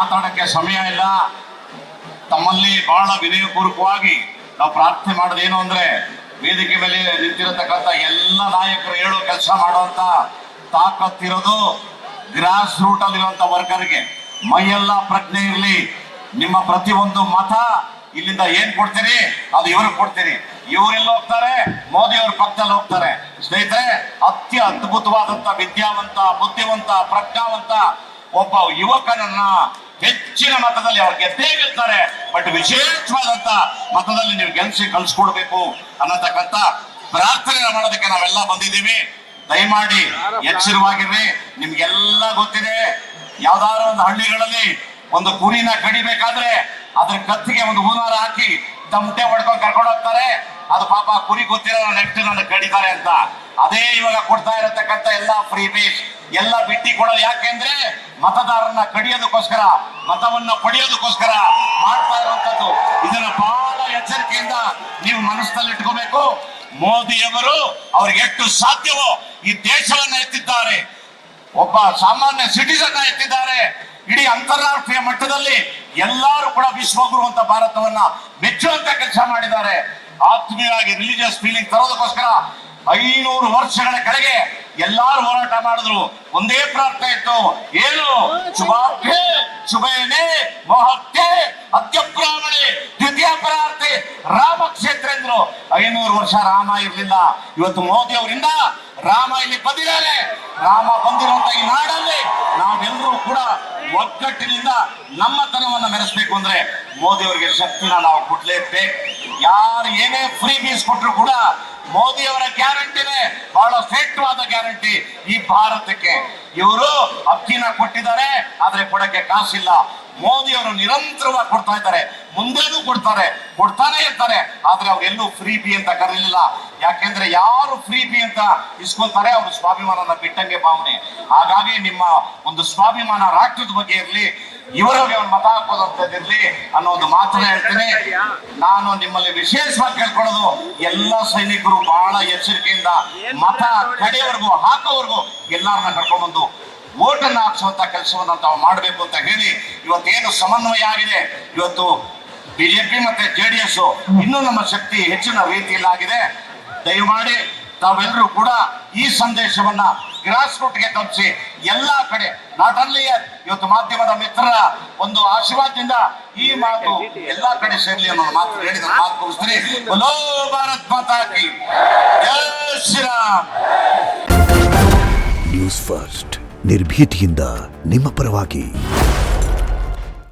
ಮಾತಾಡಕ್ಕೆ ಸಮಯ ಇಲ್ಲ. ತಮ್ಮಲ್ಲಿ ಬಹಳ ವಿನಯಪೂರ್ವಕವಾಗಿ ನಾವು ಪ್ರಾರ್ಥನೆ ಮಾಡೋದೇನು ಅಂದ್ರೆ, ವೇದಿಕೆ ಮೇಲೆ ನಿಂತಿರತಕ್ಕಂಥ ಎಲ್ಲ ನಾಯಕರು ಹೇಳೋ ಕೆಲಸ ಮಾಡುವಂತ ತಾಕತ್ತಿರೋದು ಗ್ರಾಸ್ ರೂಟ್ ಅಲ್ಲಿರುವಂತ ವರ್ಗರಿಗೆ. ಮೈಯೆಲ್ಲ ಪ್ರಜ್ಞೆ ಇರಲಿ. ನಿಮ್ಮ ಪ್ರತಿಯೊಂದು ಮತ ಇಲ್ಲಿಂದ ಏನ್ ಕೊಡ್ತೀರಿ ಅದು ಇವ್ರಿಗೆ ಕೊಡ್ತೀರಿ. ಇವರೆಲ್ಲ ಹೋಗ್ತಾರೆ, ಮೋದಿ ಅವ್ರ ಪಕ್ಕದಲ್ಲಿ ಹೋಗ್ತಾರೆ. ಸ್ನೇಹಿತರೆ, ಅದ್ಭುತವಾದಂತ ವಿದ್ಯಾವಂತ, ಬುದ್ಧಿವಂತ, ಪ್ರಜ್ಞಾವಂತ ಒಬ್ಬ ಯುವಕನನ್ನ ಹೆಚ್ಚಿನ ಮತದಲ್ಲಿ ಅವ್ರು ಗೆದ್ದೇ ಗೆಲ್ತಾರೆ. ಬಟ್ ವಿಶೇಷವಾದಂತ ಮತದಲ್ಲಿ ನೀವು ಗೆಲ್ಸಿ ಕಳ್ಸಿಕೊಡ್ಬೇಕು ಅನ್ನತಕ್ಕಂತ ಪ್ರಾರ್ಥನೆ ಮಾಡೋದಕ್ಕೆ ನಾವೆಲ್ಲ ಬಂದಿದ್ದೀವಿ. ದಯಮಾಡಿ ಎಚ್ಚರವಾಗಿರ್ರಿ. ನಿಮ್ಗೆಲ್ಲ ಗೊತ್ತಿದೆ, ಯಾವ್ದಾದ್ರು ಒಂದು ಹಳ್ಳಿಗಳಲ್ಲಿ ಒಂದು ಕುರಿನ ಕಡಿಬೇಕಾದ್ರೆ ಅದ್ರ ಕತ್ತಿಗೆ ಒಂದು ಹೂನಾರ ಹಾಕಿ ತಮಟೆ ಹೊಡ್ಕೊಂಡು ಕರ್ಕೊಂಡು ಹೋಗ್ತಾರೆ. ಅದು ಪಾಪ ಕುರಿ ಗೊತ್ತಿರೋ ನೆಕ್ಸ್ಟ್ ನನ್ನ ಕಡಿತಾರೆ ಅಂತ. ಅದೇ ಇವಾಗ ಕೊಡ್ತಾ ಇರತಕ್ಕಂತ ಎಲ್ಲ ಫ್ರೀ ಬೇಸ್ ಎಲ್ಲ ಬಿಟ್ಟಿ ಕೊಡೋದು ಯಾಕೆಂದ್ರೆ ಮತದಾರರನ್ನ ಕಡಿಯೋದಕ್ಕೋಸ್ಕರ, ಮತವನ್ನ ಪಡೆಯೋದಕ್ಕೋಸ್ಕರ ಮಾಡ್ತಾ ಇರುವಂತದ್ದು. ಇದನ್ನ ಬಹಳ ಎಚ್ಚರಿಕೆಯಿಂದ ನೀವು ಮನಸ್ಸಲ್ಲಿ ಇಟ್ಕೋಬೇಕು. ಮೋದಿಯವರು ಅವ್ರಿಗೆ ಎಷ್ಟು ಸಾಧ್ಯವೋ ಈ ದೇಶವನ್ನ ಎತ್ತಿದ್ದಾರೆ. ಒಬ್ಬ ಸಾಮಾನ್ಯ ಸಿಟಿಸನ್ ಎತ್ತಿದ್ದಾರೆ. ಇಡೀ ಅಂತಾರಾಷ್ಟ್ರೀಯ ಮಟ್ಟದಲ್ಲಿ ಎಲ್ಲರೂ ಕೂಡ ವಿಶ್ವಗುರು ಅಂತ ಭಾರತವನ್ನ ಮೆಚ್ಚುವಂತ ಕೆಲಸ ಮಾಡಿದ್ದಾರೆ. ಆತ್ಮೀಯವಾಗಿ ರಿಲಿಜಿಯಸ್ ಫೀಲಿಂಗ್ ತರೋದಕ್ಕೋಸ್ಕರ 500 ವರ್ಷಗಳ ಕೆಳಗೆ ಎಲ್ಲಾರು ಹೋರಾಟ ಮಾಡಿದ್ರು. ಒಂದೇ ಪ್ರಾರ್ಥನೆ ಇತ್ತು, ಏನು? ಶುಭಾಭ್ಯೆ ಶುಭೇನೆ ಮೋಹಕ್ಕೆ ಅತ್ಯಪ್ರಾಮಣೆ ದ್ವಿತೀಯ ಪರಾರ್ಥೆ ರಾಮಕ್ಷೇತ್ರ ಎಂದ್ರು. 500 ವರ್ಷ ರಾಮ ಇರ್ಲಿಲ್ಲ. ಇವತ್ತು ಮೋದಿ ಅವರಿಂದ ರಾಮ ಇಲ್ಲಿ ಬಂದಿದ್ದಾರೆ. ರಾಮ ಬಂದಿರುವಂತ ಈ ನಾಡಲ್ಲಿ ನಾವೆಲ್ಲರೂ ಕೂಡ ಒಗ್ಗಟ್ಟಿನಿಂದ ನಮ್ಮತನವನ್ನ ಮೆರೆಸಬೇಕು ಅಂದ್ರೆ ಮೋದಿ ಅವರಿಗೆ ಶಕ್ತಿನ ನಾವು ಕೊಡ್ಲೇಬೇಕು. ಯಾರು ಏನೇ ಫ್ರೀ ಬೀಸ್ ಕೊಟ್ಟರು ಕೂಡ ಮೋದಿ ಅವರ ಗ್ಯಾರಂಟಿನೇ ಬಹಳ ಶ್ರೇಷ್ಠವಾದ ಗ್ಯಾರಂಟಿ ಈ ಭಾರತಕ್ಕೆ. ಇವರು ಅಕ್ಕಿನ ಕೊಟ್ಟಿದ್ದಾರೆ, ಆದ್ರೆ ಕೊಡಕ್ಕೆ ಕಾಸಿಲ್ಲ. ಮೋದಿ ಅವರು ನಿರಂತರವಾಗಿ ಕೊಡ್ತಾ ಇದ್ದಾರೆ, ಮುಂದೆನೂ ಕೊಡ್ತಾನೆ ಇರ್ತಾರೆ. ಆದ್ರೆ ಅವ್ರೆಲ್ಲೂ ಫ್ರೀ ಬಿ ಅಂತ ಕರೀಲಿಲ್ಲ. ಯಾಕೆಂದ್ರೆ ಯಾರು ಫ್ರೀ ಬಿ ಅಂತ ಇಸ್ಕೊಳ್ತಾರೆ ಅವರು ಸ್ವಾಭಿಮಾನನ ಬಿಟ್ಟಂಗೆ ಭಾವನೆ. ಹಾಗಾಗಿ ನಿಮ್ಮ ಒಂದು ಸ್ವಾಭಿಮಾನ ರಾಷ್ಟ್ರದ ಬಗ್ಗೆ ಇರ್ಲಿ, ಇವರಿಗೆ ಒಂದು ಮತ ಹಾಕೋದಂತದಿರ್ಲಿ ಅನ್ನೋ ಒಂದು ಮಾತನ್ನ ಹೇಳ್ತೇನೆ. ನಾನು ನಿಮ್ಮಲ್ಲಿ ವಿಶೇಷವಾಗಿ ಕೇಳ್ಕೊಳ್ಳೋದು, ಎಲ್ಲ ಸೈನಿಕರು ಬಹಳ ಎಚ್ಚರಿಕೆಯಿಂದ ಮತ ಕಡೆಯವರೆಗೂ ಹಾಕೋವರೆಗೂ ಎಲ್ಲಾರನ್ನ ಕರ್ಕೊಂಡ್ಬಂದು ಓಟನ್ನ ಹಾಕ್ಸುವಂತ ಕೆಲಸವನ್ನ ತಾವು ಮಾಡಬೇಕು ಅಂತ ಹೇಳಿ ಇವತ್ತೇನು ಸಮನ್ವಯ ಆಗಿದೆ. ಇವತ್ತು ಬಿಜೆಪಿ ಮತ್ತೆ JDS ಇನ್ನೂ ನಮ್ಮ ಶಕ್ತಿ ಹೆಚ್ಚಿನ ರೀತಿಯಲ್ಲಿ ಆಗಿದೆ. ದಯಮಾಡಿ ತಾವೆಲ್ಲರೂ ಕೂಡ ಈ ಸಂದೇಶವನ್ನ ಗ್ರಾಸ್ ರೂಟ್ಗೆ ತಲುಪಿಸಿ ಎಲ್ಲ ಕಡೆ, ನಾಟ್ ಓನ್ಲಿ ಇವತ್ತು ಮಾಧ್ಯಮದ ಮಿತ್ರರ ಒಂದು ಆಶೀರ್ವಾದದಿಂದ ಈ ಮಾತು ಎಲ್ಲಾ ಕಡೆ ಸೇರ್ಲಿ ಅನ್ನೋ ಮಾತು ಹೇಳಿದ ಮಾತು ಮುಗಿಸ್ತೀನಿ. ಬಲೋ ಭಾರತ್ ಮಾತಾ ಕಿ ಜೈ ಶ್ರೀರಾಮ್. ನ್ಯೂಸ್ ಫಸ್ಟ್ ನಿರ್ಭೀತಿಯಿಂದ ನಿಮ್ಮ ಪರವಾಗಿ.